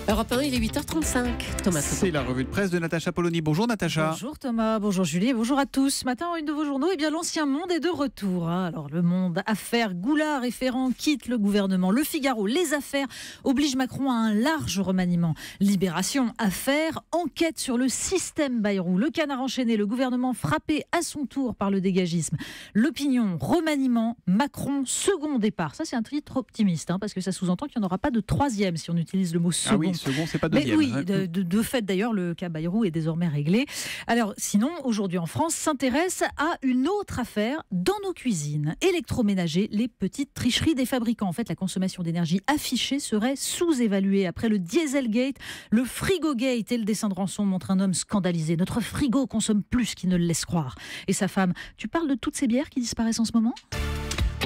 Europe 1, il est 8h35. Thomas. C'est la revue de presse de Natacha Polony. Bonjour Natacha. Bonjour Thomas, bonjour Julie, bonjour à tous. Ce matin, en une de vos journaux, l'ancien monde est de retour. Alors le Monde, affaires, Goulard et Ferrand quittent le gouvernement. Le Figaro, les affaires obligent Macron à un large remaniement. Libération, affaires, enquête sur le système Bayrou. Le Canard enchaîné, le gouvernement frappé à son tour par le dégagisme. L'Opinion, remaniement, Macron, second départ. Ça c'est un titre optimiste, parce que ça sous-entend qu'il n'y en aura pas de troisième si on utilise le mot second. Ah oui, second, c'est pas deuxième. Mais oui, de fait d'ailleurs, le cas Bayrou est désormais réglé. Alors sinon, aujourd'hui en France, s'intéresse à une autre affaire dans nos cuisines. Électroménager, les petites tricheries des fabricants. En fait, la consommation d'énergie affichée serait sous-évaluée. Après le Dieselgate, le Frigogate et le dessin de rançon montrent un homme scandalisé. Notre frigo consomme plus qu'il ne le laisse croire. Et sa femme, tu parles de toutes ces bières qui disparaissent en ce moment ?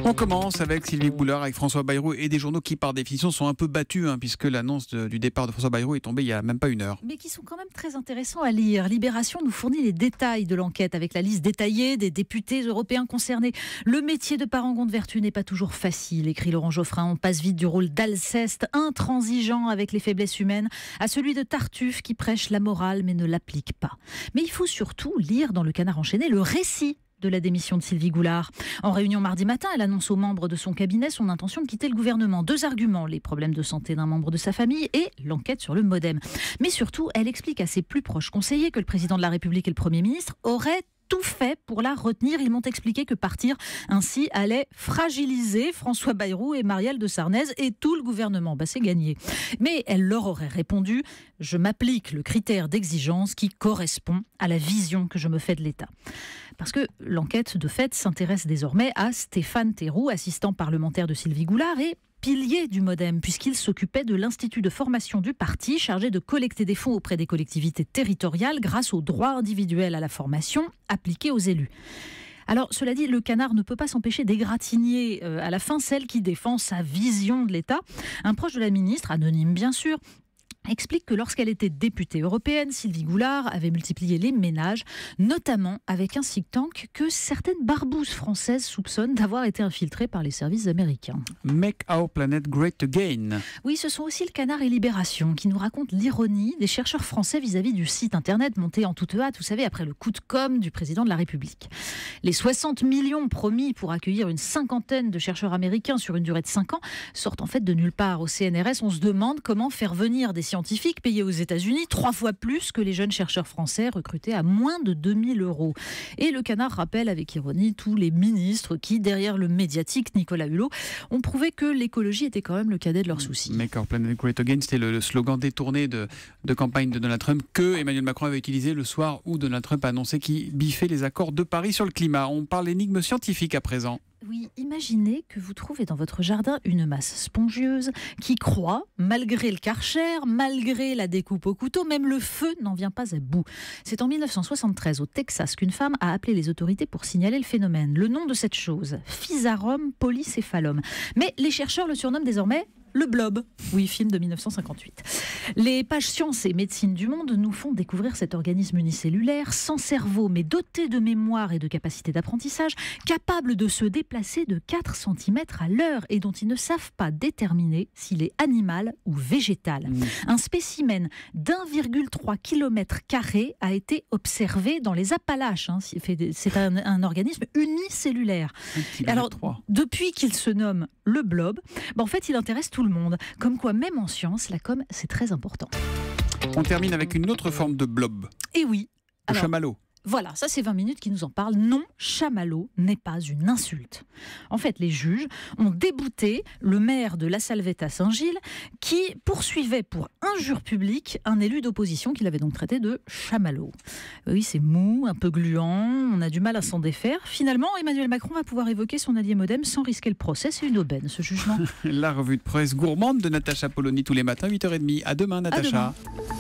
On commence avec Sylvie Goulard, avec François Bayrou et des journaux qui, par définition, sont un peu battus, puisque l'annonce du départ de François Bayrou est tombée il n'y a même pas une heure. Mais qui sont quand même très intéressants à lire. Libération nous fournit les détails de l'enquête avec la liste détaillée des députés européens concernés. Le métier de parangon de vertu n'est pas toujours facile, écrit Laurent Geoffrin. On passe vite du rôle d'Alceste, intransigeant avec les faiblesses humaines, à celui de Tartuffe qui prêche la morale mais ne l'applique pas. Mais il faut surtout lire dans le Canard enchaîné le récit de la démission de Sylvie Goulard. En réunion mardi matin, elle annonce aux membres de son cabinet son intention de quitter le gouvernement. 2 arguments, les problèmes de santé d'un membre de sa famille et l'enquête sur le Modem. Mais surtout, elle explique à ses plus proches conseillers que le président de la République et le Premier ministre auraient tout fait pour la retenir. Ils m'ont expliqué que partir ainsi allait fragiliser François Bayrou et Marielle de Sarnez et tout le gouvernement. C'est gagné. Mais elle leur aurait répondu « Je m'applique le critère d'exigence qui correspond à la vision que je me fais de l'État ». Parce que l'enquête de fait s'intéresse désormais à Stéphane Théroux, assistant parlementaire de Sylvie Goulard et pilier du Modem, puisqu'il s'occupait de l'institut de formation du parti, chargé de collecter des fonds auprès des collectivités territoriales grâce au droit individuel à la formation appliqué aux élus. Alors, cela dit, le Canard ne peut pas s'empêcher d'égratigner à la fin celle qui défend sa vision de l'État. Un proche de la ministre, anonyme bien sûr, explique que lorsqu'elle était députée européenne, Sylvie Goulard avait multiplié les ménages, notamment avec un think tank que certaines barbouzes françaises soupçonnent d'avoir été infiltrées par les services américains. Make our planet great again. Oui, ce sont aussi le Canard et Libération qui nous racontent l'ironie des chercheurs français vis-à-vis du site internet monté en toute hâte, vous savez, après le coup de com' du président de la République. Les 60 millions promis pour accueillir une cinquantaine de chercheurs américains sur une durée de 5 ans sortent en fait de nulle part. Au CNRS, on se demande comment faire venir des scientifiques payés aux États-Unis 3 fois plus que les jeunes chercheurs français recrutés à moins de 2 000 €. Et le Canard rappelle avec ironie tous les ministres qui, derrière le médiatique Nicolas Hulot, ont prouvé que l'écologie était quand même le cadet de leurs soucis. Make our planet great again, c'était le slogan détourné de campagne de Donald Trump que Emmanuel Macron avait utilisé le soir où Donald Trump a annoncé qu'il biffait les accords de Paris sur le climat. On parle énigme scientifique à présent. Oui, imaginez que vous trouvez dans votre jardin une masse spongieuse qui croît, malgré le Karcher, malgré la découpe au couteau, même le feu n'en vient pas à bout. C'est en 1973 au Texas qu'une femme a appelé les autorités pour signaler le phénomène. Le nom de cette chose, Physarum polycéphalum. Mais les chercheurs le surnomment désormais le blob. Oui, film de 1958. Les pages Sciences et Médecine du Monde nous font découvrir cet organisme unicellulaire, sans cerveau, mais doté de mémoire et de capacité d'apprentissage, capable de se déplacer de 4 cm à l'heure et dont ils ne savent pas déterminer s'il est animal ou végétal. Un spécimen d'1,3 km² a été observé dans les Appalaches. C'est un organisme unicellulaire. Alors, depuis qu'il se nomme le blob, en fait, il intéresse tout le monde. Comme quoi, même en science, la com, c'est très important. On termine avec une autre forme de blob. Et oui. Le chamallow. Voilà, ça c'est 20 minutes qui nous en parlent. Non, chamallow n'est pas une insulte. En fait, les juges ont débouté le maire de La Salvette à Saint-Gilles qui poursuivait pour injure publique un élu d'opposition qu'il avait donc traité de chamallow. Oui, c'est mou, un peu gluant, on a du mal à s'en défaire. Finalement, Emmanuel Macron va pouvoir évoquer son allié Modem sans risquer le procès. C'est une aubaine, ce jugement. La revue de presse gourmande de Natacha Polony tous les matins, 8h30. À demain, Natacha. À demain.